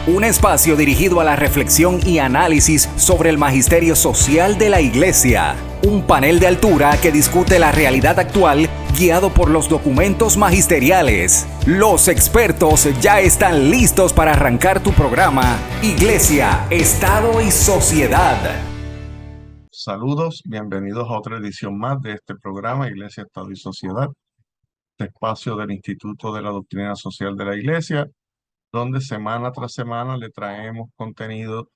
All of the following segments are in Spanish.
Un espacio dirigido a la reflexión y análisis sobre el magisterio social de la Iglesia. Un panel de altura que discute la realidad actual guiado por los documentos magisteriales. Los expertos ya están listos para arrancar tu programa Iglesia, Estado y Sociedad. Saludos, bienvenidos a otra edición más de este programa Iglesia, Estado y Sociedad, este espacio del Instituto de la Doctrina Social de la Iglesia, donde semana tras semana le traemos contenido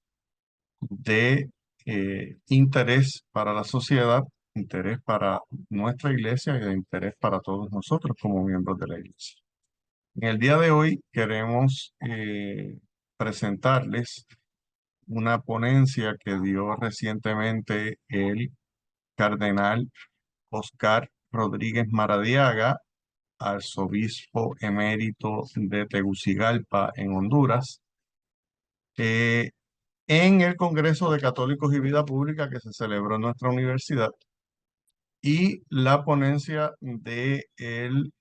de interés para la sociedad, interés para nuestra iglesia y de interés para todos nosotros como miembros de la iglesia. En el día de hoy queremos presentarles una ponencia que dio recientemente el cardenal Oscar Rodríguez Maradiaga, arzobispo emérito de Tegucigalpa en Honduras, en el Congreso de Católicos y Vida Pública que se celebró en nuestra universidad, y la ponencia de el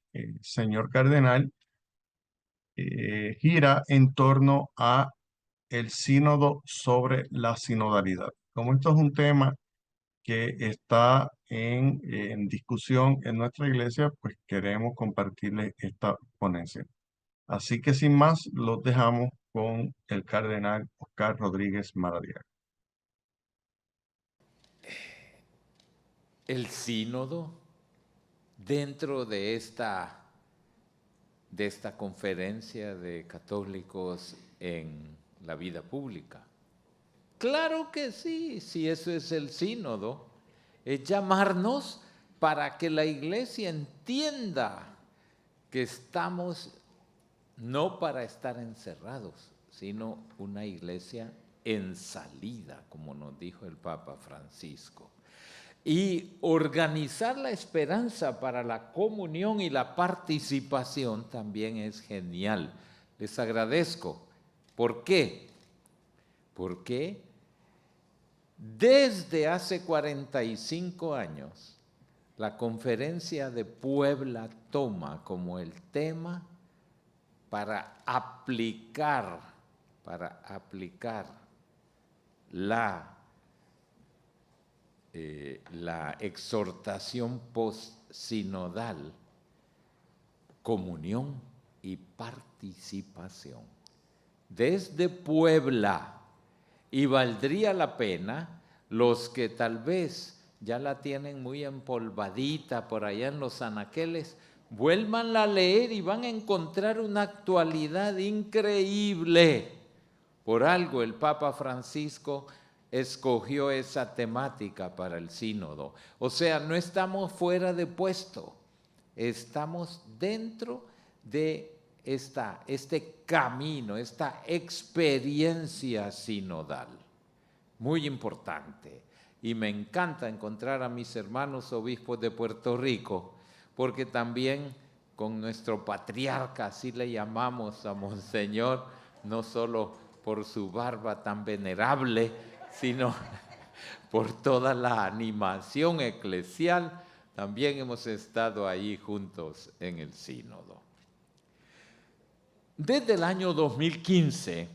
señor cardenal gira en torno a el sínodo sobre la sinodalidad. Como esto es un tema que está en discusión en nuestra iglesia, pues queremos compartirles esta ponencia. Así que sin más, los dejamos con el cardenal Oscar Rodríguez Maradiaga. El sínodo, dentro de esta conferencia de católicos en la vida pública. Claro que sí, si eso es el sínodo, es llamarnos para que la iglesia entienda que estamos no para estar encerrados, sino una iglesia en salida, como nos dijo el Papa Francisco. Y organizar la esperanza para la comunión y la participación también es genial. Les agradezco. ¿Por qué? Porque desde hace 45 años, la Conferencia de Puebla toma como el tema para aplicar la exhortación post-sinodal, comunión y participación. Desde Puebla, y valdría la pena los que tal vez ya la tienen muy empolvadita por allá en los anaqueles, vuélvanla a leer y van a encontrar una actualidad increíble. Por algo el Papa Francisco escogió esa temática para el sínodo. O sea, no estamos fuera de puesto, estamos dentro de este camino, esta experiencia sinodal. Muy importante. Y me encanta encontrar a mis hermanos obispos de Puerto Rico, porque también con nuestro patriarca, así le llamamos a Monseñor, no solo por su barba tan venerable, sino por toda la animación eclesial, también hemos estado ahí juntos en el sínodo. Desde el año 2015,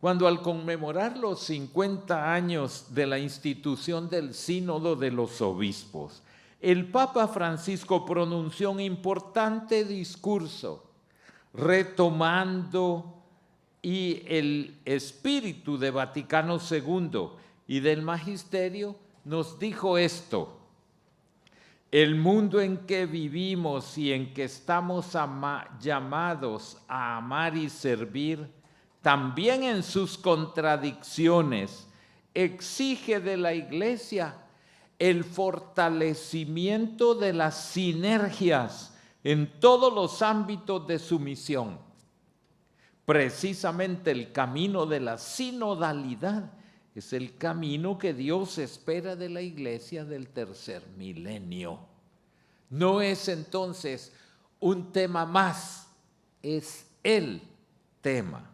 cuando al conmemorar los 50 años de la institución del Sínodo de los Obispos, el Papa Francisco pronunció un importante discurso retomando y el espíritu de Vaticano II y del magisterio nos dijo esto: el mundo en que vivimos y en que estamos llamados a amar y servir, también en sus contradicciones, exige de la Iglesia el fortalecimiento de las sinergias en todos los ámbitos de su misión. Precisamente el camino de la sinodalidad es el camino que Dios espera de la iglesia del tercer milenio. No es entonces un tema más, es el tema.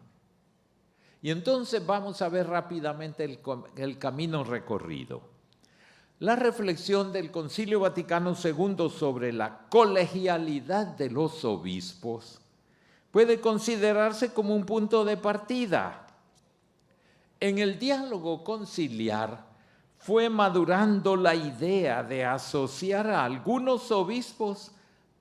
Y entonces vamos a ver rápidamente el camino recorrido. La reflexión del Concilio Vaticano II sobre la colegialidad de los obispos puede considerarse como un punto de partida En el diálogo conciliar fue madurando la idea de asociar a algunos obispos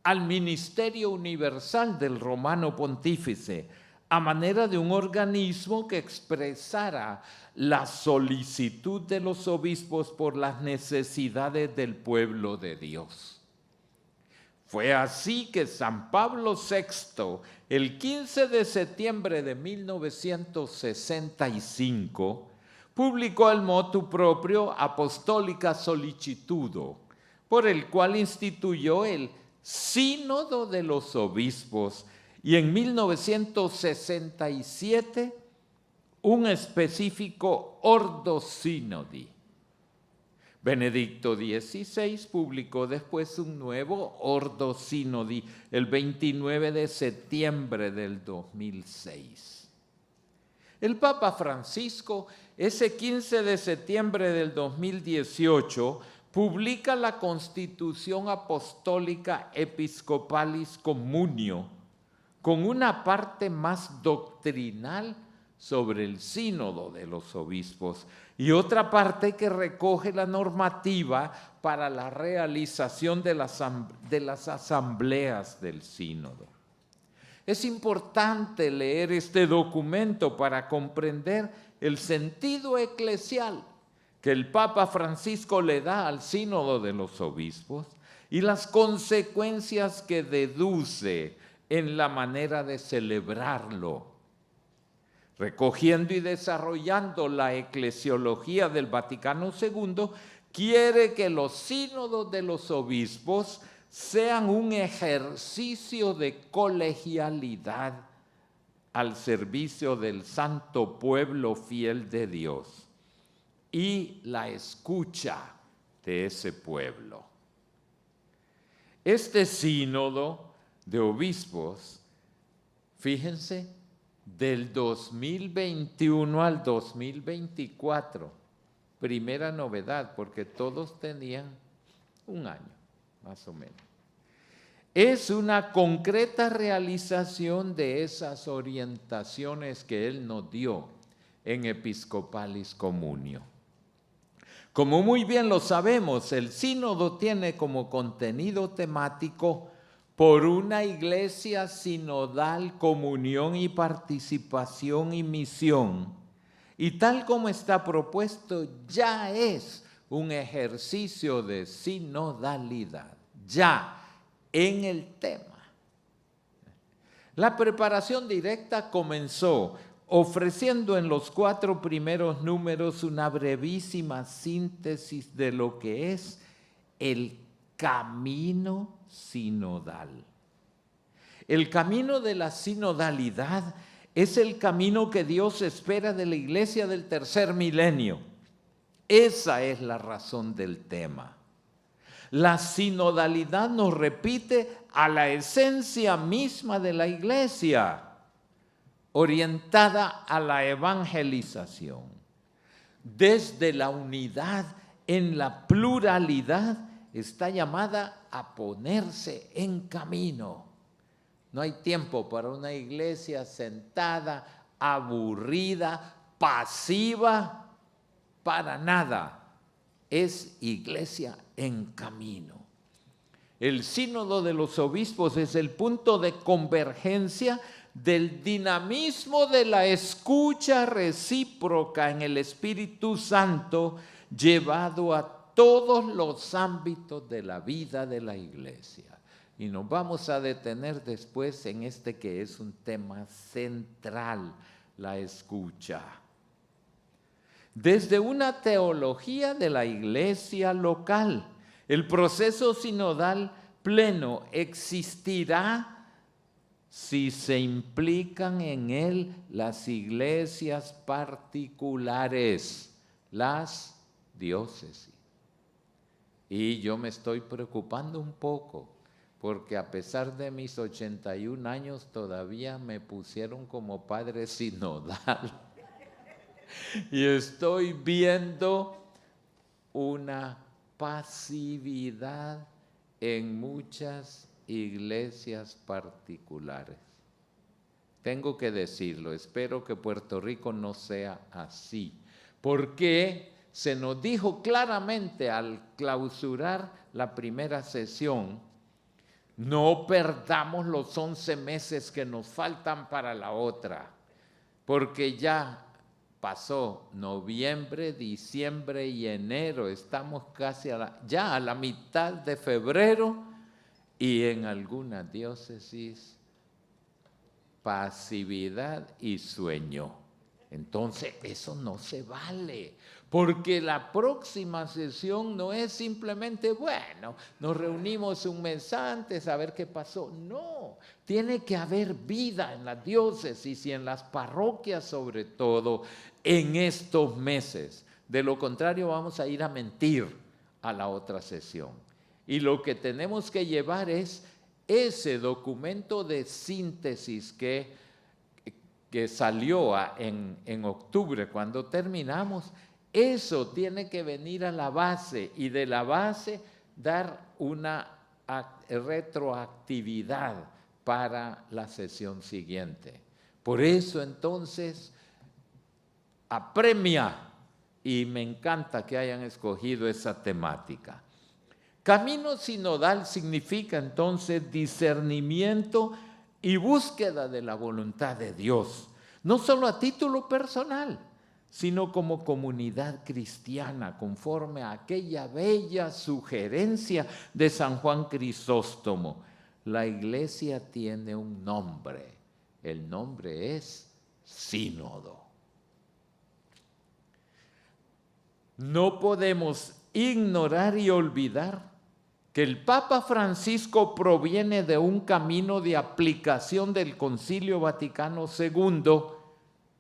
al ministerio universal del romano pontífice, a manera de un organismo que expresara la solicitud de los obispos por las necesidades del pueblo de Dios. Fue así que San Pablo VI, el 15 de septiembre de 1965, publicó el motu proprio Apostolica Solicitudo, por el cual instituyó el Sínodo de los Obispos, y en 1967 un específico Ordo Synodi. Benedicto XVI publicó después un nuevo Ordo Synodi el 29 de septiembre del 2006. El Papa Francisco, ese 15 de septiembre del 2018, publica la Constitución Apostólica Episcopalis Communio, con una parte más doctrinal sobre el sínodo de los obispos y otra parte que recoge la normativa para la realización de las asambleas del sínodo. Es importante leer este documento para comprender el sentido eclesial que el Papa Francisco le da al sínodo de los obispos y las consecuencias que deduce en la manera de celebrarlo. Recogiendo y desarrollando la eclesiología del Vaticano II, quiere que los sínodos de los obispos sean un ejercicio de colegialidad al servicio del santo pueblo fiel de Dios y la escucha de ese pueblo. Este sínodo de obispos, fíjense, del 2021 al 2024, primera novedad, porque todos tenían un año, más o menos. Es una concreta realización de esas orientaciones que él nos dio en Episcopalis Communio. Como muy bien lo sabemos, el sínodo tiene como contenido temático por una iglesia sinodal, comunión y participación y misión. Y tal como está propuesto, ya es un ejercicio de sinodalidad, ya en el tema. La preparación directa comenzó ofreciendo en los 4 primeros números una brevísima síntesis de lo que es el camino sinodal. El camino de la sinodalidad es el camino que Dios espera de la iglesia del tercer milenio. Esa es la razón del tema. La sinodalidad nos repite a la esencia misma de la iglesia, orientada a la evangelización. Desde la unidad en la pluralidad, está llamada a ponerse en camino. No hay tiempo para una iglesia sentada, aburrida, pasiva, para nada. Es iglesia en camino. El sínodo de los obispos es el punto de convergencia del dinamismo de la escucha recíproca en el Espíritu Santo, llevado a todos los ámbitos de la vida de la iglesia. Y nos vamos a detener después en este que es un tema central, la escucha. Desde una teología de la iglesia local, el proceso sinodal pleno existirá si se implican en él las iglesias particulares, las diócesis. Y yo me estoy preocupando un poco, porque a pesar de mis 81 años todavía me pusieron como padre sinodal. Y estoy viendo una pasividad en muchas iglesias particulares. tengo que decirlo, espero que Puerto Rico no sea así, porque se nos dijo claramente al clausurar la primera sesión, no perdamos los 11 meses que nos faltan para la otra, porque ya pasó noviembre, diciembre y enero, estamos casi ya a la mitad de febrero y en algunas diócesis pasividad y sueño. Entonces eso no se vale, porque la próxima sesión no es simplemente, bueno, nos reunimos un mes antes a ver qué pasó. No, tiene que haber vida en las diócesis y en las parroquias sobre todo en estos meses. De lo contrario vamos a ir a mentir a la otra sesión. Y lo que tenemos que llevar es ese documento de síntesis que salió en octubre, cuando terminamos, eso tiene que venir a la base y de la base dar una retroactividad para la sesión siguiente. Por eso entonces apremia y me encanta que hayan escogido esa temática. Camino sinodal significa entonces discernimiento y búsqueda de la voluntad de Dios, no solo a título personal, sino como comunidad cristiana, conforme a aquella bella sugerencia de San Juan Crisóstomo. La iglesia tiene un nombre, el nombre es sínodo. No podemos ignorar y olvidar que el Papa Francisco proviene de un camino de aplicación del Concilio Vaticano II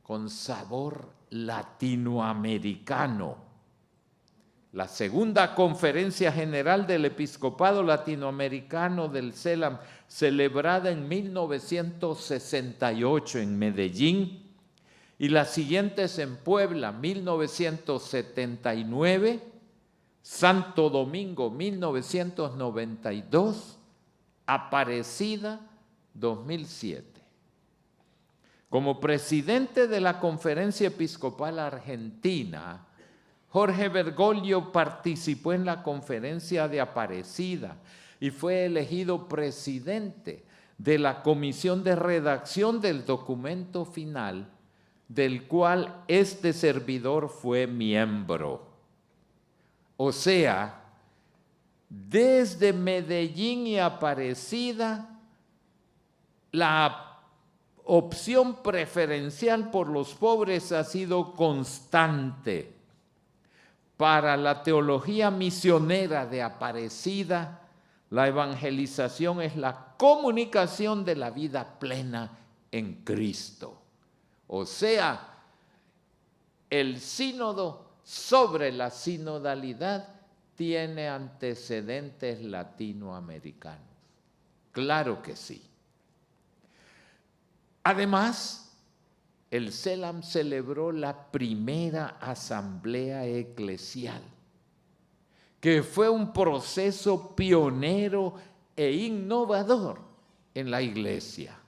con sabor latinoamericano. La segunda Conferencia General del Episcopado Latinoamericano del CELAM, celebrada en 1968 en Medellín, y las siguientes en Puebla, 1979, Santo Domingo, 1992, Aparecida, 2007. Como presidente de la Conferencia Episcopal Argentina, Jorge Bergoglio participó en la Conferencia de Aparecida y fue elegido presidente de la comisión de redacción del documento final, del cual este servidor fue miembro. O sea, desde Medellín y Aparecida, la opción preferencial por los pobres ha sido constante. Para la teología misionera de Aparecida, la evangelización es la comunicación de la vida plena en Cristo. O sea, el sínodo sobre la sinodalidad tiene antecedentes latinoamericanos. Claro que sí. Además, el CELAM celebró la primera asamblea eclesial, que fue un proceso pionero e innovador en la Iglesia.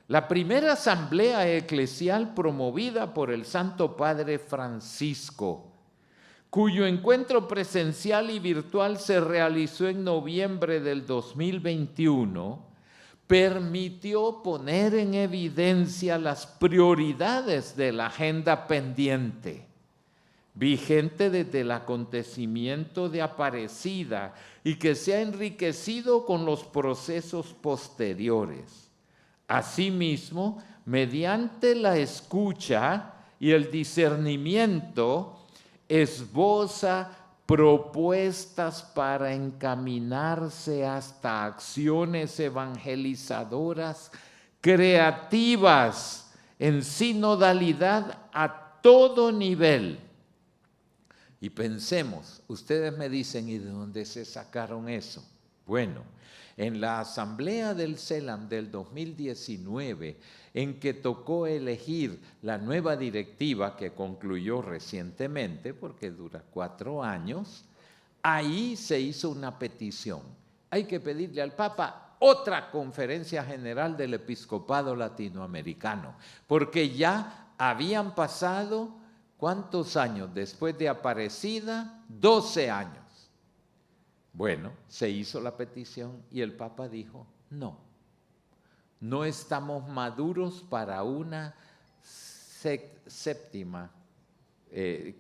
La primera asamblea eclesial promovida por el Santo Padre Francisco, cuyo encuentro presencial y virtual se realizó en noviembre del 2021, permitió poner en evidencia las prioridades de la agenda pendiente, vigente desde el acontecimiento de Aparecida y que se ha enriquecido con los procesos posteriores. Asimismo, mediante la escucha y el discernimiento, esboza propuestas para encaminarse hasta acciones evangelizadoras creativas en sinodalidad a todo nivel. Y pensemos, ustedes me dicen, ¿y de dónde se sacaron eso? Bueno, en la asamblea del CELAM del 2019, en que tocó elegir la nueva directiva que concluyó recientemente, porque dura 4 años, ahí se hizo una petición. Hay que pedirle al Papa otra conferencia general del episcopado latinoamericano, porque ya habían pasado, ¿cuántos años después de Aparecida? 12 años. Bueno, se hizo la petición y el Papa dijo, no estamos maduros para una séptima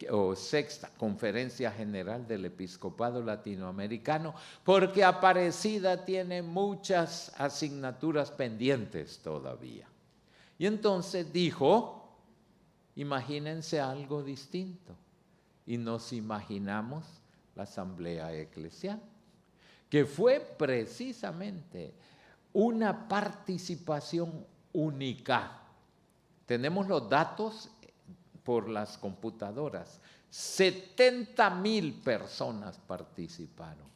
o sexta conferencia general del episcopado latinoamericano, porque Aparecida tiene muchas asignaturas pendientes todavía. Y entonces dijo, imagínense algo distinto, y nos imaginamos la asamblea eclesial, que fue precisamente una participación única. Tenemos los datos por las computadoras. 70,000 personas participaron.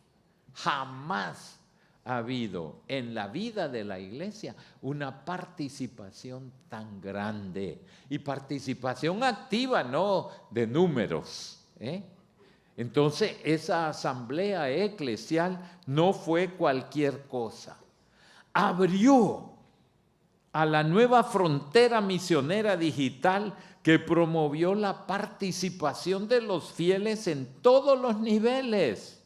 Jamás ha habido en la vida de la iglesia una participación tan grande. Y participación activa, no de números, Entonces, esa asamblea eclesial no fue cualquier cosa. Abrió a la nueva frontera misionera digital que promovió la participación de los fieles en todos los niveles.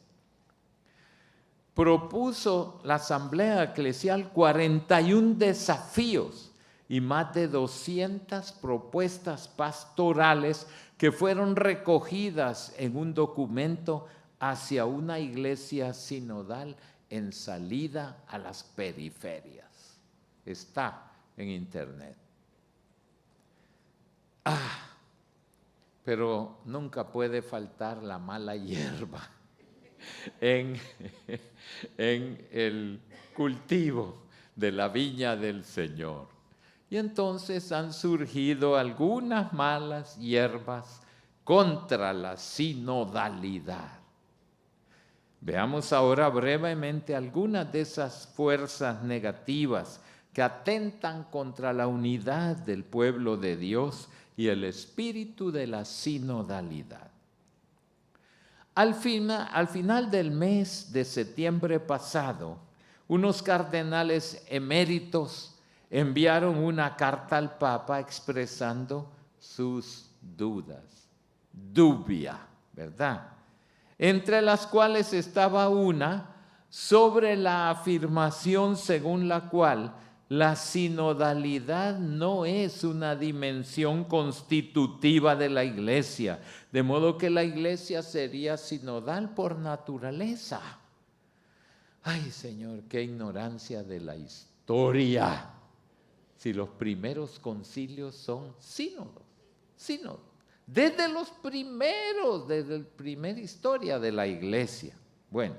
Propuso la asamblea eclesial 41 desafíos y más de 200 propuestas pastorales que fueron recogidas en un documento hacia una iglesia sinodal en salida a las periferias. Está en internet. Pero nunca puede faltar la mala hierba en el cultivo de la viña del Señor. Y entonces han surgido algunas malas hierbas contra la sinodalidad. Veamos ahora brevemente algunas de esas fuerzas negativas que atentan contra la unidad del pueblo de Dios y el espíritu de la sinodalidad. Al final del mes de septiembre pasado, unos cardenales eméritos enviaron una carta al Papa expresando sus dudas, dubia, ¿verdad? Entre las cuales estaba una sobre la afirmación según la cual la sinodalidad no es una dimensión constitutiva de la iglesia, de modo que la iglesia sería sinodal por naturaleza. Ay, Señor, qué ignorancia de la historia. Si los primeros concilios son sínodos. Desde los primeros, desde la primera historia de la iglesia. Bueno,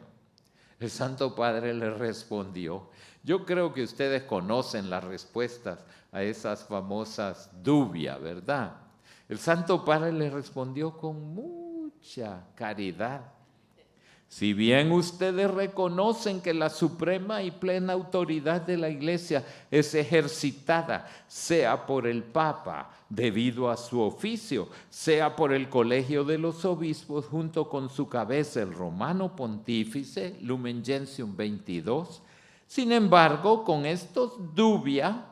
el Santo Padre le respondió. Yo creo que ustedes conocen las respuestas a esas famosas dubias, ¿verdad? El Santo Padre le respondió con mucha caridad. Si bien ustedes reconocen que la suprema y plena autoridad de la Iglesia es ejercitada, sea por el Papa, debido a su oficio, sea por el Colegio de los Obispos, junto con su cabeza, el Romano Pontífice, Lumen Gentium 22, sin embargo, con estos dubia,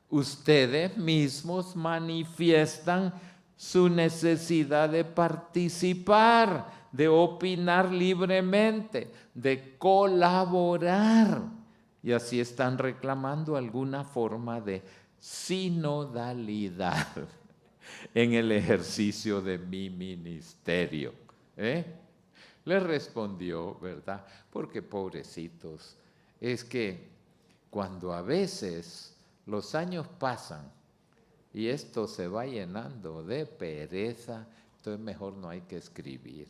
ustedes mismos manifiestan su necesidad de participar, de opinar libremente, de colaborar. Y así están reclamando alguna forma de sinodalidad en el ejercicio de mi ministerio. Le respondió, ¿verdad? Porque pobrecitos, es que cuando a veces los años pasan y esto se va llenando de pereza, entonces mejor no hay que escribir.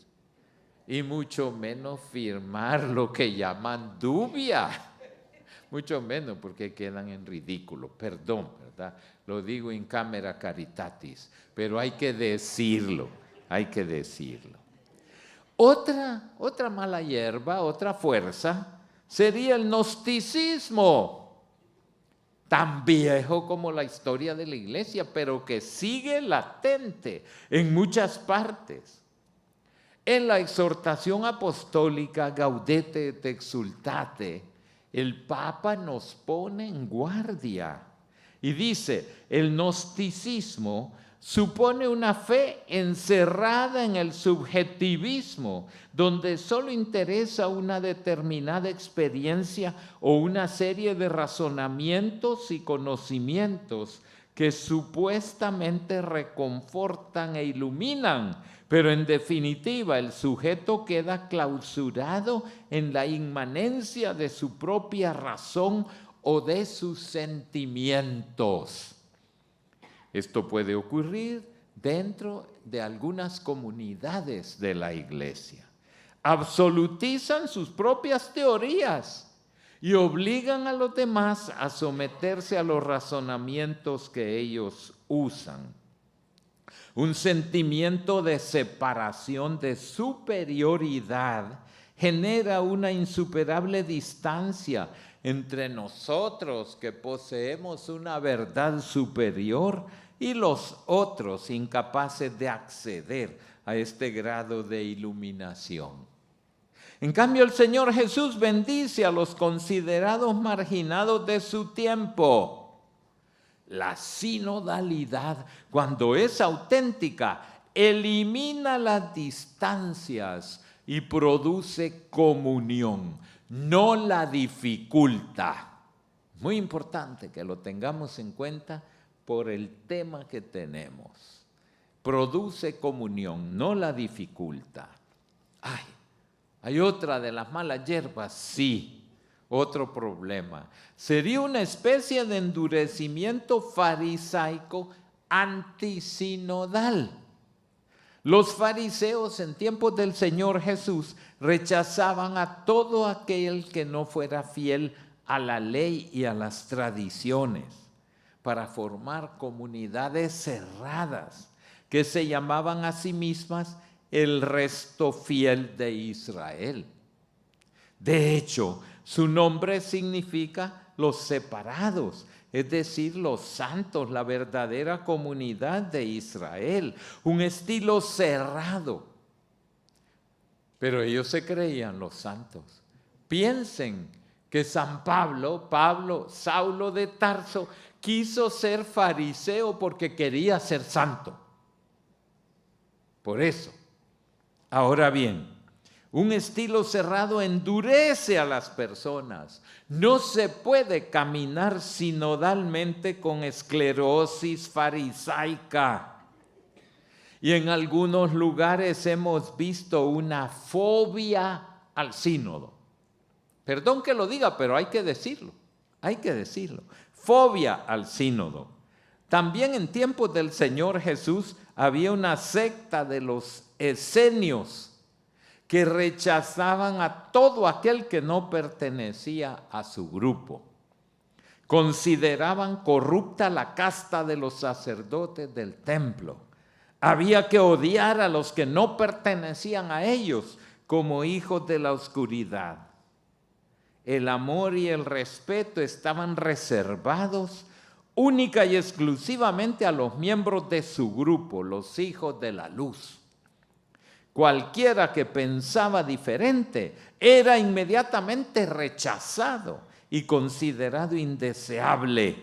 Y mucho menos firmar lo que llaman dubia. Mucho menos porque quedan en ridículo. Perdón, ¿verdad? Lo digo in camera caritatis, pero hay que decirlo, Otra mala hierba, otra fuerza, sería el gnosticismo, tan viejo como la historia de la iglesia, pero que sigue latente en muchas partes. En la exhortación apostólica Gaudete et Exsultate, el Papa nos pone en guardia y dice, el gnosticismo supone una fe encerrada en el subjetivismo, donde solo interesa una determinada experiencia o una serie de razonamientos y conocimientos que supuestamente reconfortan e iluminan, pero en definitiva el sujeto queda clausurado en la inmanencia de su propia razón o de sus sentimientos. Esto puede ocurrir dentro de algunas comunidades de la iglesia. Absolutizan sus propias teorías y obligan a los demás a someterse a los razonamientos que ellos usan. Un sentimiento de separación, de superioridad, genera una insuperable distancia entre nosotros que poseemos una verdad superior y los otros incapaces de acceder a este grado de iluminación. En cambio, el Señor Jesús bendice a los considerados marginados de su tiempo. La sinodalidad, cuando es auténtica, elimina las distancias y produce comunión, no la dificulta. Muy importante que lo tengamos en cuenta por el tema que tenemos. Produce comunión, no la dificulta. Ay, ¿hay otra de las malas hierbas? Sí. Otro problema. Sería una especie de endurecimiento farisaico antisinodal. Los fariseos en tiempos del Señor Jesús rechazaban a todo aquel que no fuera fiel a la ley y a las tradiciones para formar comunidades cerradas que se llamaban a sí mismas el resto fiel de Israel. De hecho, su nombre significa los separados, es decir, los santos, la verdadera comunidad de Israel, un estilo cerrado. Pero ellos se creían los santos. Piensen que San Saulo de Tarso, quiso ser fariseo porque quería ser santo. Por eso. Ahora bien, un estilo cerrado endurece a las personas. No se puede caminar sinodalmente con esclerosis farisaica. Y en algunos lugares hemos visto una fobia al sínodo. Perdón que lo diga, pero hay que decirlo. Hay que decirlo. Fobia al sínodo. También en tiempos del Señor Jesús había una secta de los esenios que rechazaban a todo aquel que no pertenecía a su grupo. Consideraban corrupta la casta de los sacerdotes del templo. Había que odiar a los que no pertenecían a ellos como hijos de la oscuridad. El amor y el respeto estaban reservados única y exclusivamente a los miembros de su grupo, los hijos de la luz. Cualquiera que pensaba diferente era inmediatamente rechazado y considerado indeseable.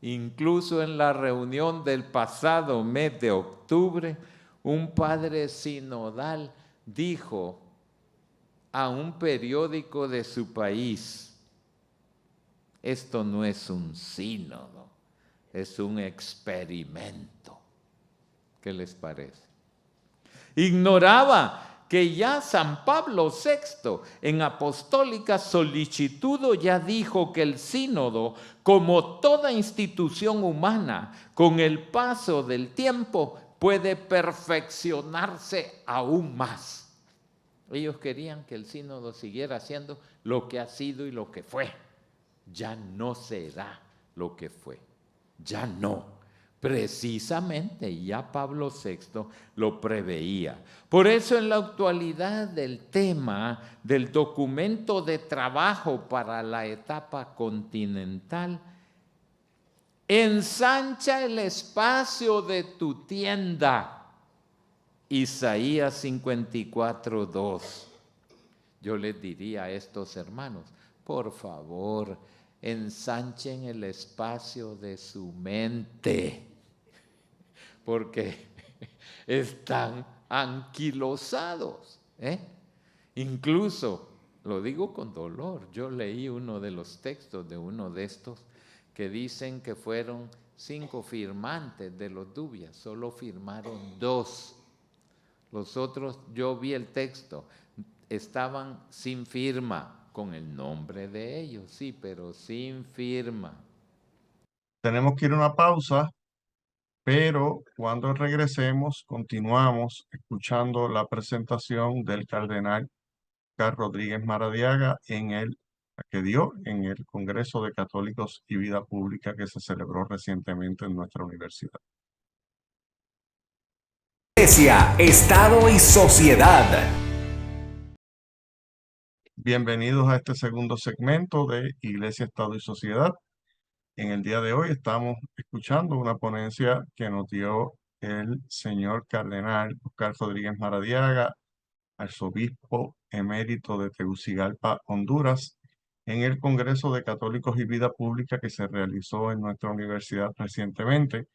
Incluso en la reunión del pasado mes de octubre, un padre sinodal dijo a un periódico de su país: esto no es un sínodo, es un experimento. ¿Qué les parece? Ignoraba que ya San Pablo VI en Apostólica Solicitudo ya dijo que el sínodo, como toda institución humana, con el paso del tiempo puede perfeccionarse aún más. Ellos querían que el sínodo siguiera siendo lo que ha sido y lo que fue. Ya no será lo que fue. Ya no. Precisamente ya Pablo VI lo preveía. Por eso en la actualidad el tema del documento de trabajo para la etapa continental: ensancha el espacio de tu tienda. Isaías 54:2. yo les diría a estos hermanos, por favor, ensanchen el espacio de su mente, porque están anquilosados, Incluso, lo digo con dolor, yo leí uno de los textos de uno de estos que dicen que fueron 5 firmantes de los Dubias, solo firmaron 2. Los otros, yo vi el texto, estaban sin firma, con el nombre de ellos, sí, pero sin firma. Tenemos que ir a una pausa, pero cuando regresemos continuamos escuchando la presentación del cardenal Carlos Rodríguez Maradiaga que dio en el Congreso de Católicos y Vida Pública que se celebró recientemente en nuestra universidad. Iglesia, Estado y Sociedad. Bienvenidos a este segundo segmento de Iglesia, Estado y Sociedad. En el día de hoy estamos escuchando una ponencia que nos dio el señor cardenal Oscar Rodríguez Maradiaga, arzobispo emérito de Tegucigalpa, Honduras, en el Congreso de Católicos y Vida Pública que se realizó en nuestra universidad recientemente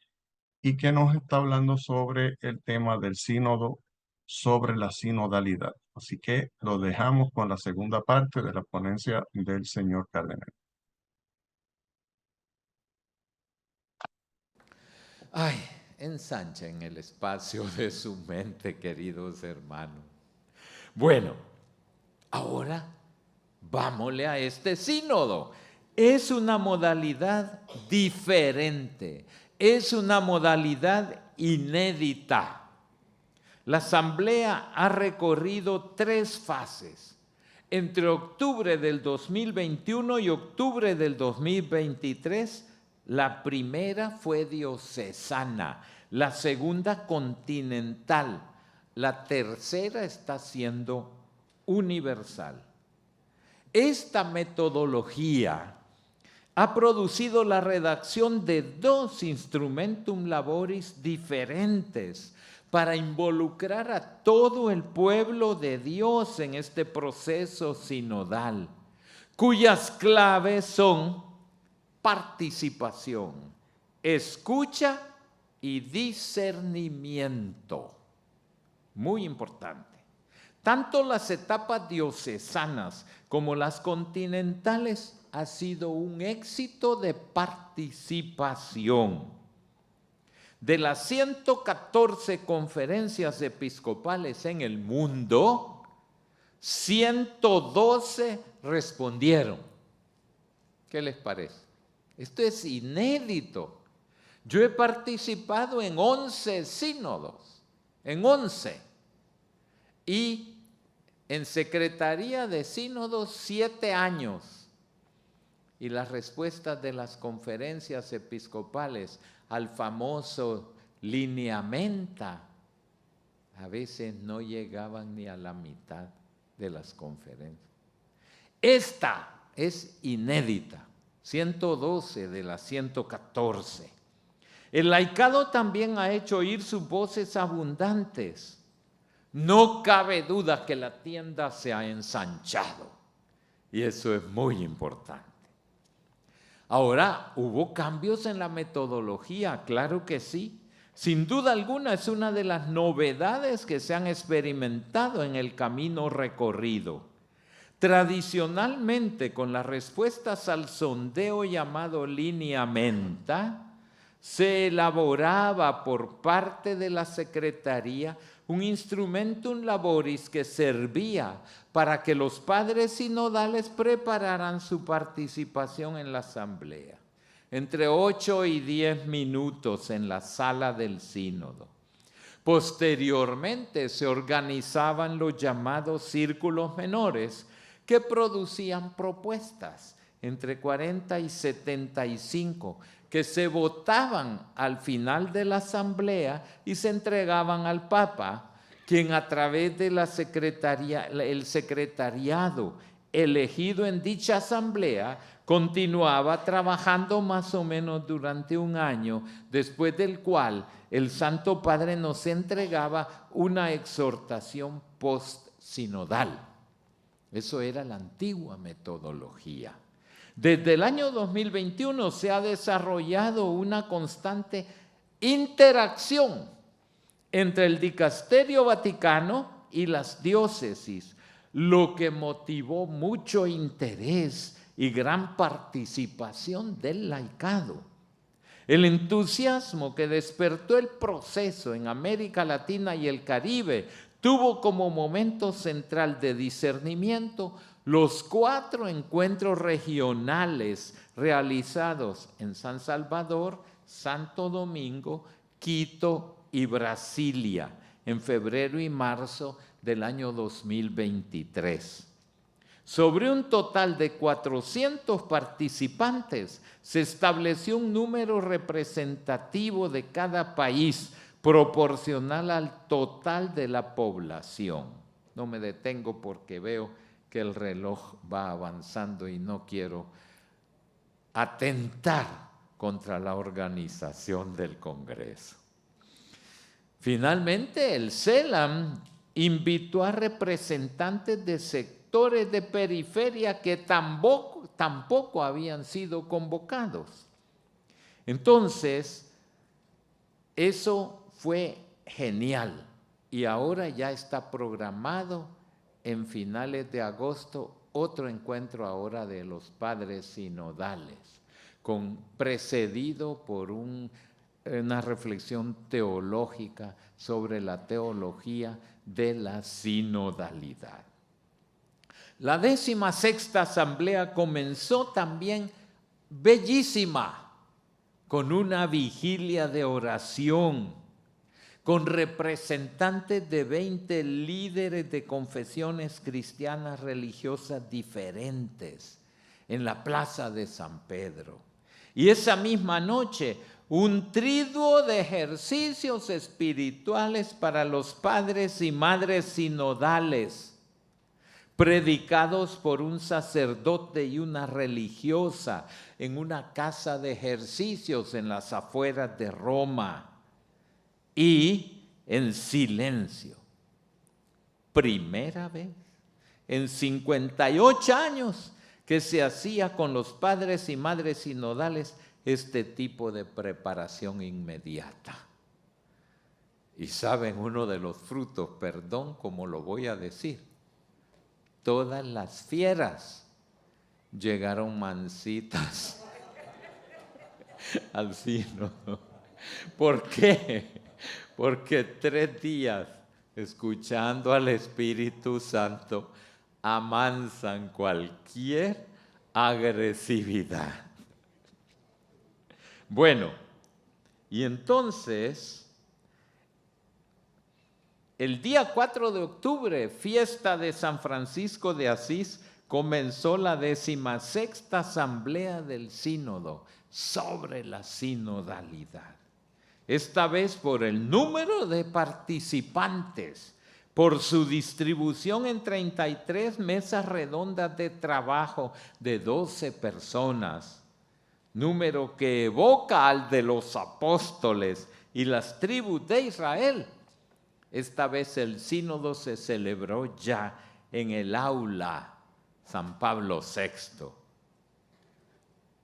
y que nos está hablando sobre el tema del sínodo, sobre la sinodalidad. Así que lo dejamos con la segunda parte de la ponencia del señor cardenal. Ay, ensanchen el espacio de su mente, queridos hermanos. Bueno, ahora vámosle a este sínodo. Es una modalidad diferente, es una modalidad inédita. La asamblea ha recorrido 3 fases. Entre octubre del 2021 y octubre del 2023, la primera fue diocesana, la segunda continental, la tercera está siendo universal. Esta metodología ha producido la redacción de 2 instrumentum laboris diferentes para involucrar a todo el pueblo de Dios en este proceso sinodal, cuyas claves son participación, escucha y discernimiento. Muy importante. Tanto las etapas diocesanas como las continentales ha sido un éxito de participación. De las 114 conferencias episcopales en el mundo, 112 respondieron. ¿Qué les parece? Esto es inédito. Yo he participado en 11 sínodos, en 11. Y en Secretaría de Sínodos 7 años. Y las respuestas de las conferencias episcopales al famoso lineamenta a veces no llegaban ni a la mitad de las conferencias. Esta es inédita, 112 de las 114. El laicado también ha hecho oír sus voces abundantes. No cabe duda que la tienda se ha ensanchado y eso es muy importante. Ahora, ¿hubo cambios en la metodología? Claro que sí. Sin duda alguna es una de las novedades que se han experimentado en el camino recorrido. Tradicionalmente, con las respuestas al sondeo llamado lineamenta, se elaboraba por parte de la Secretaría un instrumentum laboris que servía para que los padres sinodales prepararan su participación en la asamblea, entre 8 y 10 minutos en la sala del sínodo. Posteriormente se organizaban los llamados círculos menores que producían propuestas, entre 40 y 75, que se votaban al final de la asamblea y se entregaban al Papa, quien a través de el secretariado elegido en dicha asamblea continuaba trabajando más o menos durante un año, después del cual el Santo Padre nos entregaba una exhortación post-sinodal. Eso era la antigua metodología. Desde el año 2021 se ha desarrollado una constante interacción entre el Dicasterio Vaticano y las diócesis, lo que motivó mucho interés y gran participación del laicado. El entusiasmo que despertó el proceso en América Latina y el Caribe tuvo como momento central de discernimiento los 4 encuentros regionales realizados en San Salvador, Santo Domingo, Quito y Brasilia en febrero y marzo del año 2023. Sobre un total de 400 participantes, se estableció un número representativo de cada país, proporcional al total de la población. No me detengo porque veo que el reloj va avanzando y no quiero atentar contra la organización del Congreso. Finalmente, el CELAM invitó a representantes de sectores de periferia que tampoco habían sido convocados. Entonces, eso fue genial y ahora ya está programado en finales de agosto otro encuentro ahora de los padres sinodales, precedido por una reflexión teológica sobre la teología de la sinodalidad. La 16ª Asamblea comenzó también bellísima, con una vigilia de oración, con representantes de 20 líderes de confesiones cristianas religiosas diferentes en la Plaza de San Pedro. Y esa misma noche, un triduo de ejercicios espirituales para los padres y madres sinodales, predicados por un sacerdote y una religiosa en una casa de ejercicios en las afueras de Roma y en silencio. Primera vez en 58 años que se hacía con los padres y madres sinodales este tipo de preparación inmediata. Y saben uno de los frutos, perdón, como lo voy a decir, todas las fieras llegaron mansitas al sínodo. ¿Por qué? Porque 3 días escuchando al Espíritu Santo amansan cualquier agresividad. Bueno, y entonces, el día 4 de octubre, fiesta de San Francisco de Asís, comenzó la 16ª Asamblea del Sínodo sobre la sinodalidad. Esta vez por el número de participantes, por su distribución en 33 mesas redondas de trabajo de 12 personas, número que evoca al de los apóstoles y las tribus de Israel. Esta vez el sínodo se celebró ya en el aula San Pablo VI.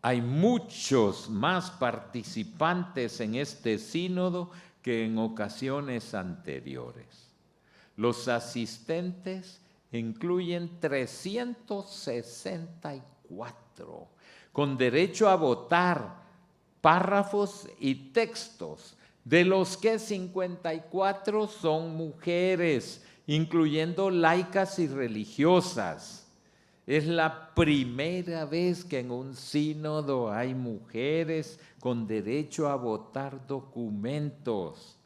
Hay muchos más participantes en este sínodo que en ocasiones anteriores. Los asistentes incluyen 364, con derecho a votar, párrafos y textos, de los que 54 son mujeres, incluyendo laicas y religiosas. Es la primera vez que en un sínodo hay mujeres con derecho a votar documentos.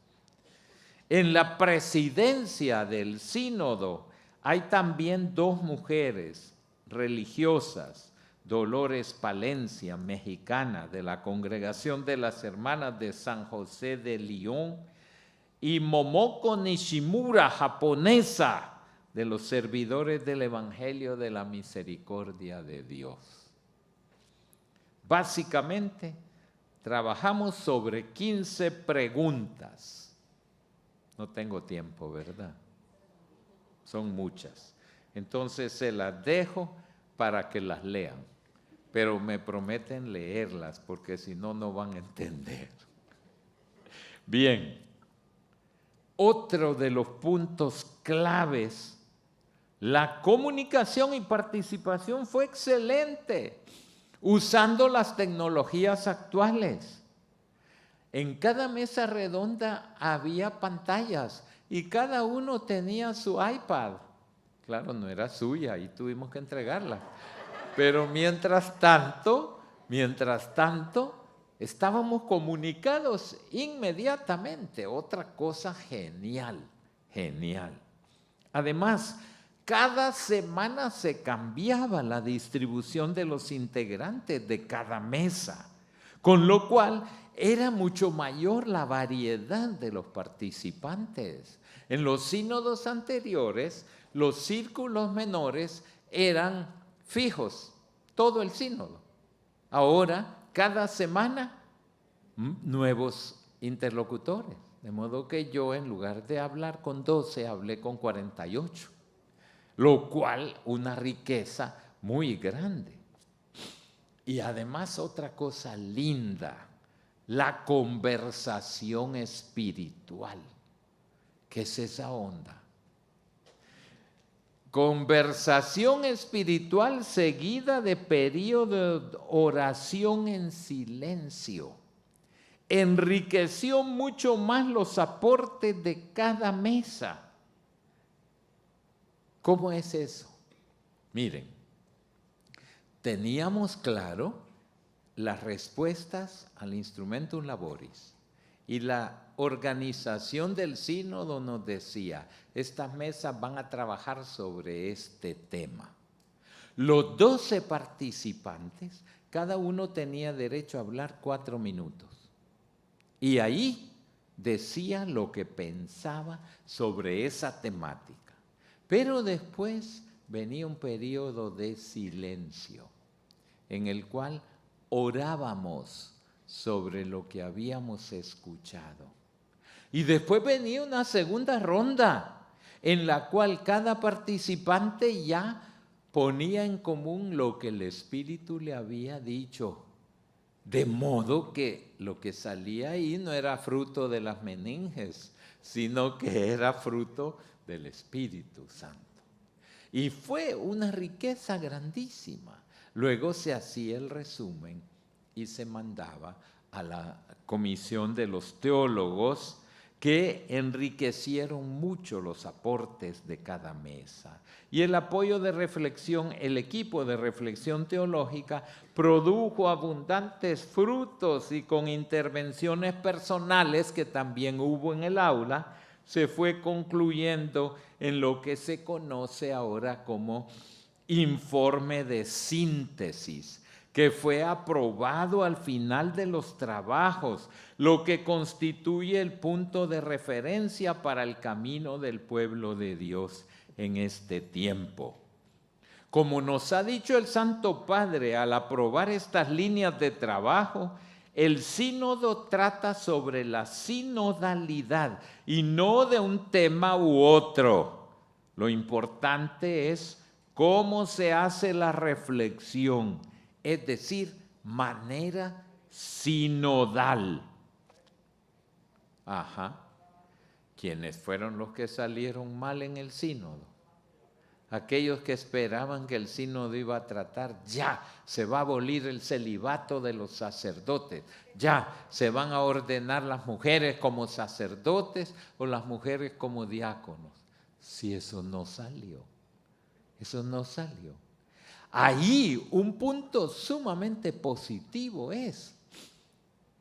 En la presidencia del sínodo hay también 2 mujeres religiosas, Dolores Palencia, mexicana, de la Congregación de las Hermanas de San José de León, y Momoko Nishimura, japonesa, de los servidores del Evangelio de la Misericordia de Dios. Básicamente, trabajamos sobre 15 preguntas. No tengo tiempo, ¿verdad? Son muchas. Entonces se las dejo para que las lean, pero me prometen leerlas porque si no, no van a entender. Bien, otro de los puntos claves, la comunicación y participación fue excelente, usando las tecnologías actuales. En cada mesa redonda había pantallas y cada uno tenía su iPad. Claro, no era suya y tuvimos que entregarla. Pero mientras tanto, estábamos comunicados inmediatamente. Otra cosa genial, genial. Además, cada semana se cambiaba la distribución de los integrantes de cada mesa, con lo cual era mucho mayor la variedad de los participantes. En los sínodos anteriores, los círculos menores eran fijos, todo el sínodo. Ahora, cada semana, nuevos interlocutores. De modo que yo, en lugar de hablar con 12, hablé con 48. Lo cual, una riqueza muy grande. Y además, otra cosa linda, la conversación espiritual. ¿Qué es esa onda? Conversación espiritual seguida de periodo de oración en silencio. Enriqueció mucho más los aportes de cada mesa. ¿Cómo es eso? Miren, teníamos claro las respuestas al instrumentum laboris y la organización del sínodo nos decía, estas mesas van a trabajar sobre este tema. Los 12 participantes, cada uno tenía derecho a hablar 4 minutos. Y ahí decía lo que pensaba sobre esa temática. Pero después venía un periodo de silencio, en el cual orábamos sobre lo que habíamos escuchado. Y después venía una segunda ronda, en la cual cada participante ya ponía en común lo que el Espíritu le había dicho. De modo que lo que salía ahí no era fruto de las meninges, sino que era fruto del Espíritu Santo. Y fue una riqueza grandísima. Luego se hacía el resumen y se mandaba a la comisión de los teólogos, que enriquecieron mucho los aportes de cada mesa. Y el apoyo de reflexión, el equipo de reflexión teológica produjo abundantes frutos y con intervenciones personales que también hubo en el aula, se fue concluyendo en lo que se conoce ahora como informe de síntesis, que fue aprobado al final de los trabajos, lo que constituye el punto de referencia para el camino del pueblo de Dios en este tiempo. Como nos ha dicho el Santo Padre al aprobar estas líneas de trabajo, el sínodo trata sobre la sinodalidad y no de un tema u otro. Lo importante es cómo se hace la reflexión, es decir, manera sinodal. Ajá. ¿Quiénes fueron los que salieron mal en el sínodo? Aquellos que esperaban que el sínodo iba a tratar, ya se va a abolir el celibato de los sacerdotes, ya se van a ordenar las mujeres como sacerdotes o las mujeres como diáconos. Si eso no salió, eso no salió. Ahí un punto sumamente positivo es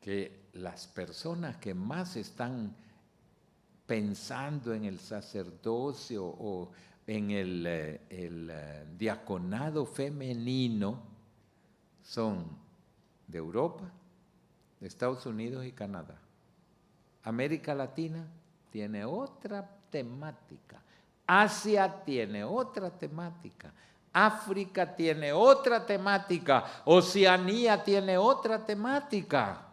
que las personas que más están pensando en el sacerdocio o en el diaconado femenino son de Europa, de Estados Unidos y Canadá. América Latina tiene otra temática, Asia tiene otra temática, África tiene otra temática, Oceanía tiene otra temática.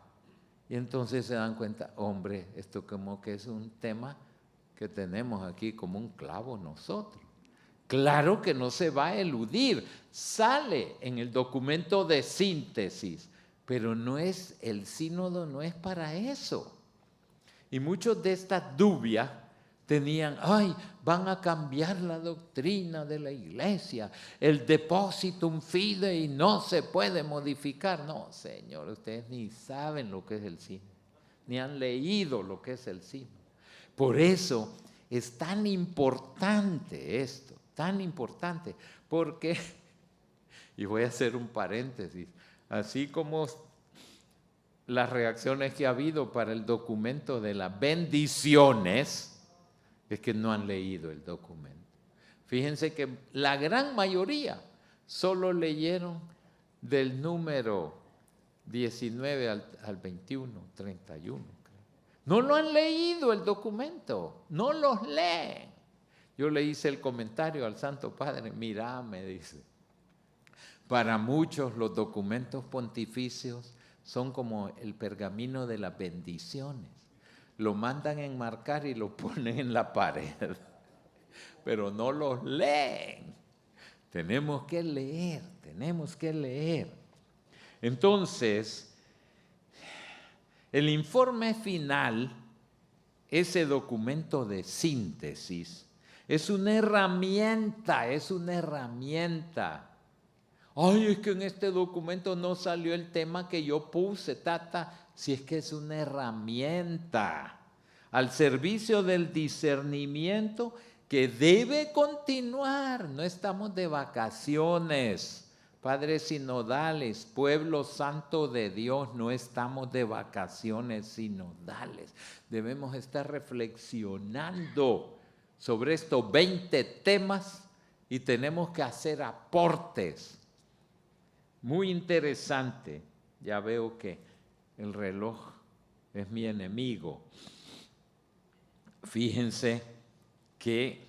Y entonces se dan cuenta, hombre, esto como que es un tema que tenemos aquí como un clavo nosotros. Claro que no se va a eludir, sale en el documento de síntesis, pero el sínodo no es para eso. Y muchos de estas dubias tenían, van a cambiar la doctrina de la iglesia, el depositum fidei no se puede modificar. No, señor, ustedes ni saben lo que es el sínodo, ni han leído lo que es el sínodo. Por eso es tan importante esto, tan importante, porque, y voy a hacer un paréntesis, así como las reacciones que ha habido para el documento de las bendiciones, es que no han leído el documento. Fíjense que la gran mayoría solo leyeron del número 19 al 21, 31. No lo han leído el documento, no los leen. Yo le hice el comentario al Santo Padre, mira, me dice, para muchos los documentos pontificios son como el pergamino de las bendiciones. Lo mandan a enmarcar y lo ponen en la pared, pero no los leen. Tenemos que leer, tenemos que leer. Entonces, el informe final, ese documento de síntesis, es una herramienta, es una herramienta. Es que en este documento no salió el tema que yo puse, si es que es una herramienta al servicio del discernimiento que debe continuar. No estamos de vacaciones, padres sinodales, pueblo santo de Dios, no estamos de vacaciones sinodales. Debemos estar reflexionando sobre estos 20 temas y tenemos que hacer aportes. Muy interesante. Ya veo que el reloj es mi enemigo. Fíjense que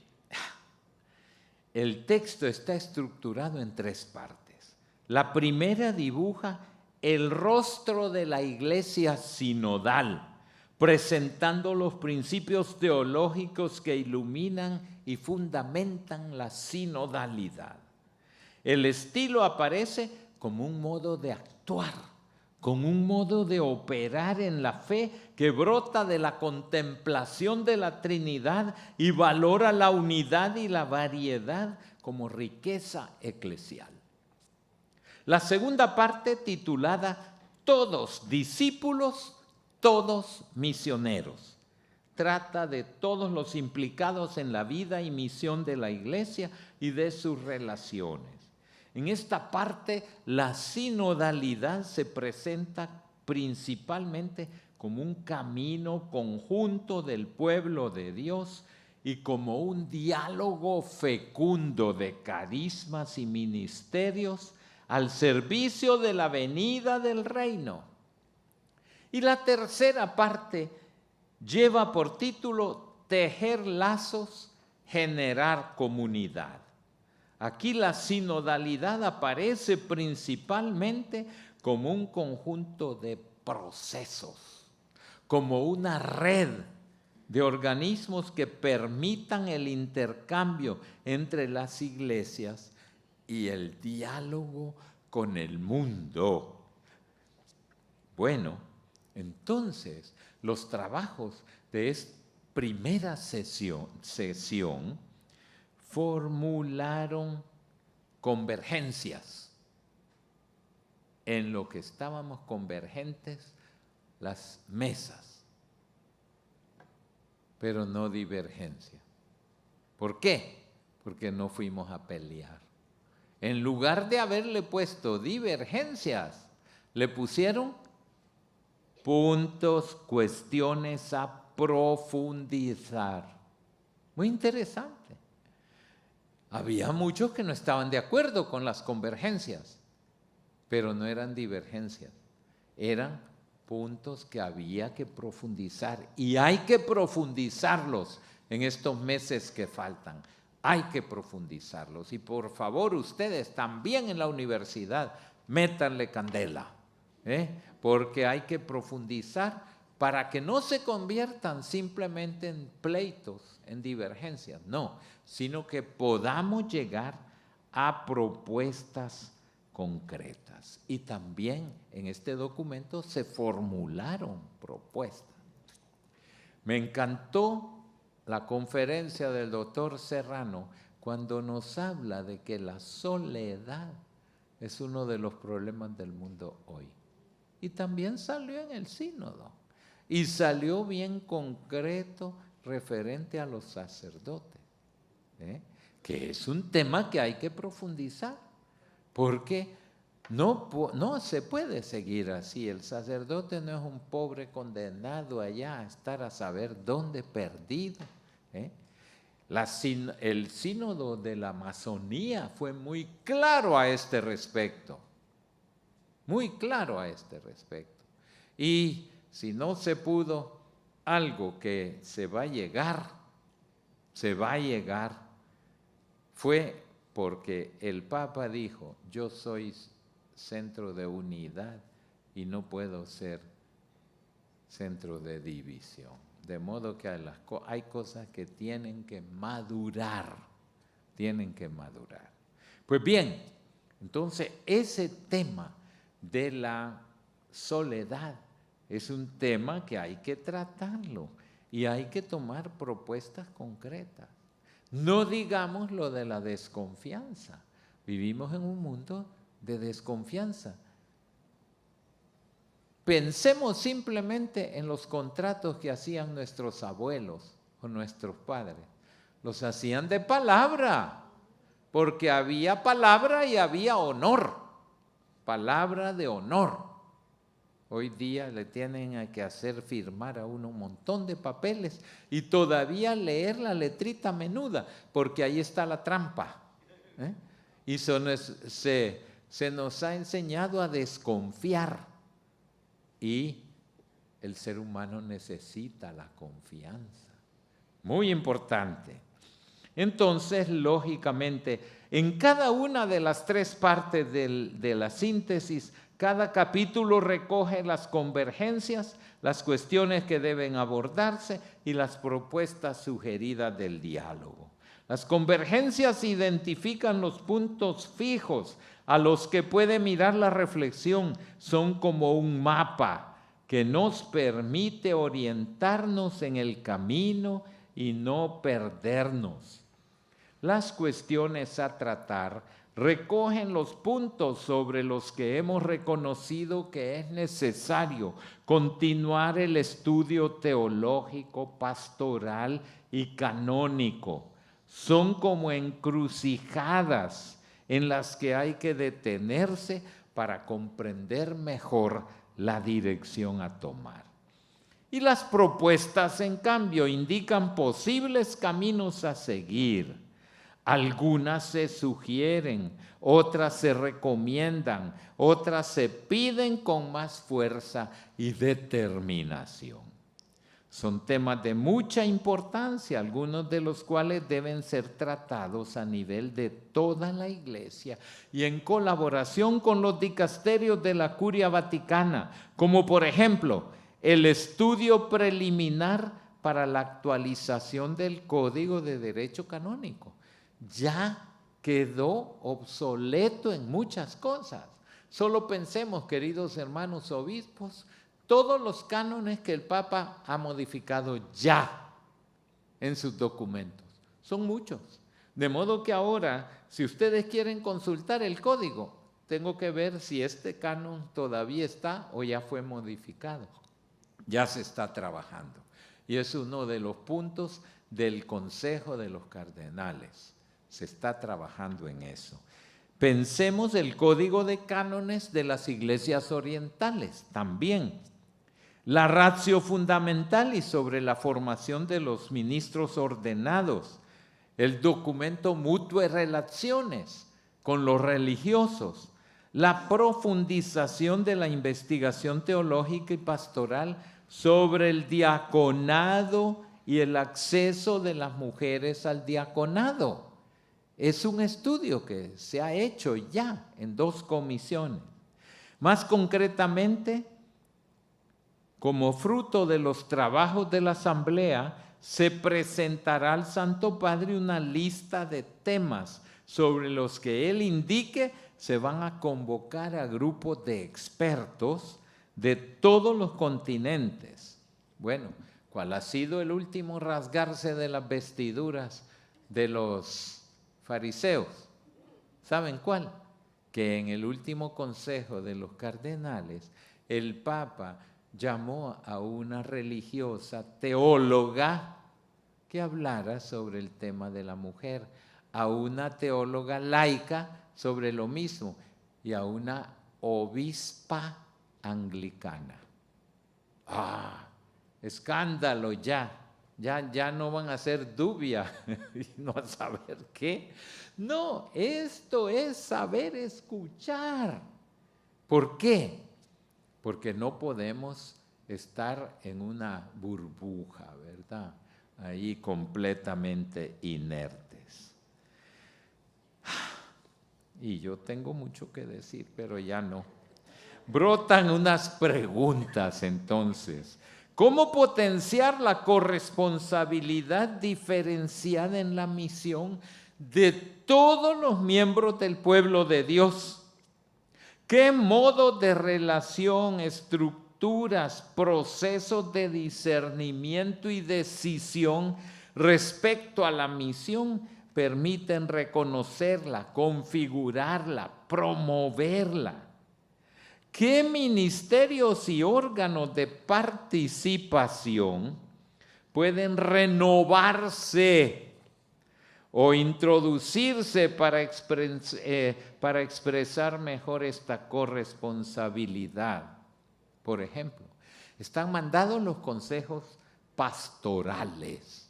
el texto está estructurado en 3 partes. La primera dibuja el rostro de la iglesia sinodal, presentando los principios teológicos que iluminan y fundamentan la sinodalidad. El estilo aparece como un modo de actuar, como un modo de operar en la fe que brota de la contemplación de la Trinidad y valora la unidad y la variedad como riqueza eclesial. La segunda parte, titulada Todos discípulos, todos misioneros, trata de todos los implicados en la vida y misión de la iglesia y de sus relaciones. En esta parte, la sinodalidad se presenta principalmente como un camino conjunto del pueblo de Dios y como un diálogo fecundo de carismas y ministerios al servicio de la venida del reino. Y la tercera parte lleva por título Tejer lazos, generar comunidad. Aquí la sinodalidad aparece principalmente como un conjunto de procesos, como una red de organismos que permitan el intercambio entre las iglesias y el diálogo con el mundo. Bueno, entonces los trabajos de esta primera sesión formularon convergencias. En lo que estábamos convergentes, las mesas, pero no divergencia. ¿Por qué? Porque no fuimos a pelear. En lugar de haberle puesto divergencias, le pusieron puntos, cuestiones a profundizar. Muy interesante. Había muchos que no estaban de acuerdo con las convergencias, pero no eran divergencias, eran puntos que había que profundizar y hay que profundizarlos en estos meses que faltan. Hay que profundizarlos y por favor ustedes también en la universidad métanle candela, porque hay que profundizar para que no se conviertan simplemente en pleitos, en divergencias, no, sino que podamos llegar a propuestas concretas. Y también en este documento se formularon propuestas. Me encantó la conferencia del doctor Serrano cuando nos habla de que la soledad es uno de los problemas del mundo hoy. Y también salió en el sínodo. Y salió bien concreto referente a los sacerdotes, que es un tema que hay que profundizar, porque no se puede seguir así. El sacerdote no es un pobre condenado allá a estar a saber dónde perdido. El sínodo de la Amazonía fue muy claro a este respecto, muy claro a este respecto. Y si no se pudo, algo que se va a llegar, fue porque el Papa dijo: yo soy centro de unidad y no puedo ser centro de división. De modo que hay cosas que tienen que madurar, Pues bien, entonces ese tema de la soledad es un tema que hay que tratarlo y hay que tomar propuestas concretas. No digamos lo de la desconfianza. Vivimos en un mundo de desconfianza. Pensemos simplemente en los contratos que hacían nuestros abuelos o nuestros padres. Los hacían de palabra, porque había palabra y había honor. Palabra de honor. Hoy día le tienen que hacer firmar a uno un montón de papeles y todavía leer la letrita menuda, porque ahí está la trampa. Y se nos ha enseñado a desconfiar. Y el ser humano necesita la confianza. Muy importante. Entonces, lógicamente, en cada una de las tres partes de la síntesis, cada capítulo recoge las convergencias, las cuestiones que deben abordarse y las propuestas sugeridas del diálogo. Las convergencias identifican los puntos fijos a los que puede mirar la reflexión. Son como un mapa que nos permite orientarnos en el camino y no perdernos. Las cuestiones a tratar recogen los puntos sobre los que hemos reconocido que es necesario continuar el estudio teológico, pastoral y canónico. Son como encrucijadas en las que hay que detenerse para comprender mejor la dirección a tomar. Y las propuestas, en cambio, indican posibles caminos a seguir. Algunas se sugieren, otras se recomiendan, otras se piden con más fuerza y determinación. Son temas de mucha importancia, algunos de los cuales deben ser tratados a nivel de toda la Iglesia y en colaboración con los dicasterios de la Curia Vaticana, como por ejemplo el estudio preliminar para la actualización del Código de Derecho Canónico. Ya quedó obsoleto en muchas cosas. Solo pensemos, queridos hermanos obispos, todos los cánones que el Papa ha modificado ya en sus documentos. Son muchos. De modo que ahora, si ustedes quieren consultar el código, tengo que ver si este canon todavía está o ya fue modificado. Ya se está trabajando. Y es uno de los puntos del Consejo de los Cardenales. Se está trabajando en eso. Pensemos el código de cánones de las iglesias orientales también. La ratio fundamentalis sobre la formación de los ministros ordenados. El documento Mutue Relaciones con los religiosos. La profundización de la investigación teológica y pastoral sobre el diaconado y el acceso de las mujeres al diaconado. Es un estudio que se ha hecho ya en 2 comisiones. Más concretamente, como fruto de los trabajos de la asamblea, se presentará al Santo Padre una lista de temas sobre los que él indique. Se van a convocar a grupos de expertos de todos los continentes. Bueno, ¿cuál ha sido el último rasgarse de las vestiduras de los fariseos? ¿Saben cuál? Que en el último consejo de los cardenales, el Papa llamó a una religiosa teóloga que hablara sobre el tema de la mujer, a una teóloga laica sobre lo mismo y a una obispa anglicana. ¡Ah! Escándalo ya. Ya no van a ser dubia y no a saber qué. No, esto es saber escuchar. ¿Por qué? Porque no podemos estar en una burbuja, ¿verdad? Ahí completamente inertes. Y yo tengo mucho que decir, pero ya no. Brotan unas preguntas entonces. ¿Cómo potenciar la corresponsabilidad diferenciada en la misión de todos los miembros del pueblo de Dios? ¿Qué modo de relación, estructuras, procesos de discernimiento y decisión respecto a la misión permiten reconocerla, configurarla, promoverla? ¿Qué ministerios y órganos de participación pueden renovarse o introducirse para expresar mejor esta corresponsabilidad? Por ejemplo, están mandados los consejos pastorales.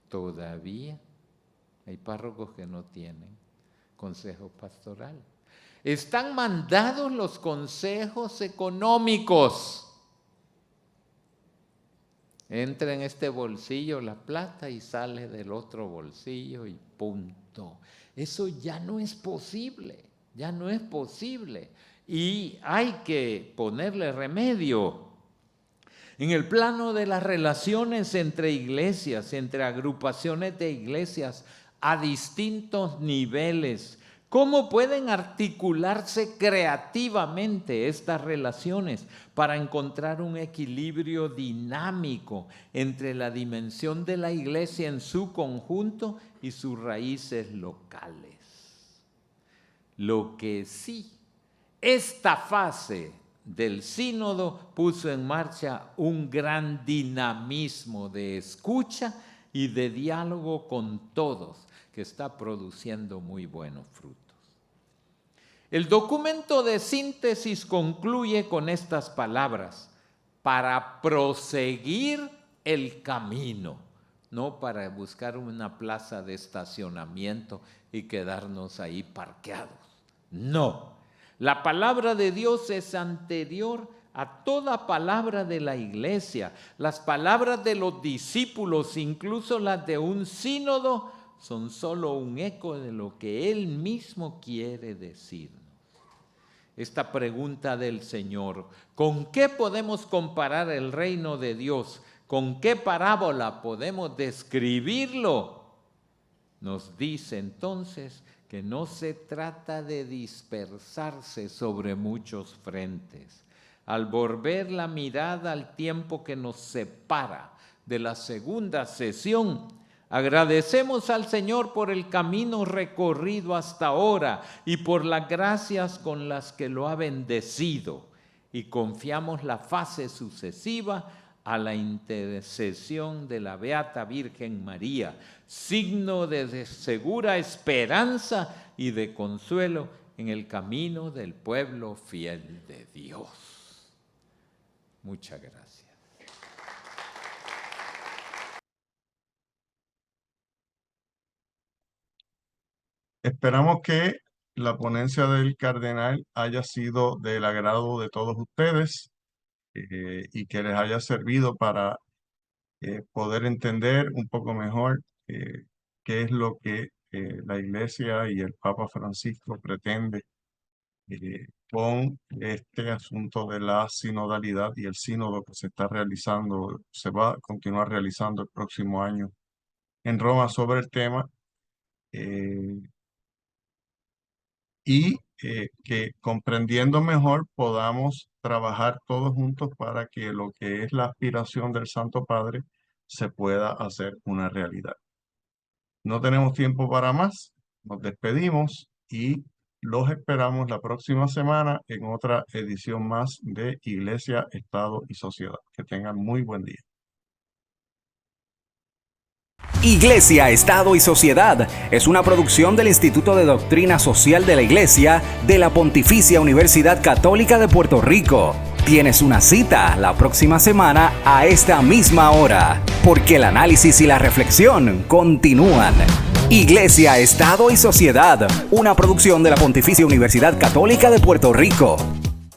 Todavía hay párrocos que no tienen consejo pastoral. Están mandados los consejos económicos. Entra en este bolsillo la plata y sale del otro bolsillo y punto. Eso ya no es posible, ya no es posible. Y hay que ponerle remedio. En el plano de las relaciones entre iglesias, entre agrupaciones de iglesias a distintos niveles, ¿cómo pueden articularse creativamente estas relaciones para encontrar un equilibrio dinámico entre la dimensión de la iglesia en su conjunto y sus raíces locales? Lo que sí, esta fase del sínodo puso en marcha un gran dinamismo de escucha y de diálogo con todos, que está produciendo muy buenos frutos. El documento de síntesis concluye con estas palabras: para proseguir el camino, no para buscar una plaza de estacionamiento y quedarnos ahí parqueados. No, la palabra de Dios es anterior a toda palabra de la iglesia. Las palabras de los discípulos, incluso las de un sínodo, son solo un eco de lo que Él mismo quiere decirnos. Esta pregunta del Señor, ¿con qué podemos comparar el reino de Dios? ¿Con qué parábola podemos describirlo? Nos dice entonces que no se trata de dispersarse sobre muchos frentes. Al volver la mirada al tiempo que nos separa de la segunda sesión, agradecemos al Señor por el camino recorrido hasta ahora y por las gracias con las que lo ha bendecido, y confiamos la fase sucesiva a la intercesión de la Beata Virgen María, signo de segura esperanza y de consuelo en el camino del pueblo fiel de Dios. Muchas gracias. Esperamos que la ponencia del cardenal haya sido del agrado de todos ustedes y que les haya servido para poder entender un poco mejor qué es lo que la Iglesia y el Papa Francisco pretende con este asunto de la sinodalidad y el sínodo que se está realizando, se va a continuar realizando el próximo año en Roma sobre el tema, que comprendiendo mejor podamos trabajar todos juntos para que lo que es la aspiración del Santo Padre se pueda hacer una realidad. No tenemos tiempo para más, nos despedimos y los esperamos la próxima semana en otra edición más de Iglesia, Estado y Sociedad. Que tengan muy buen día. Iglesia, Estado y Sociedad es una producción del Instituto de Doctrina Social de la Iglesia de la Pontificia Universidad Católica de Puerto Rico. Tienes una cita la próxima semana a esta misma hora, porque el análisis y la reflexión continúan. Iglesia, Estado y Sociedad, una producción de la Pontificia Universidad Católica de Puerto Rico.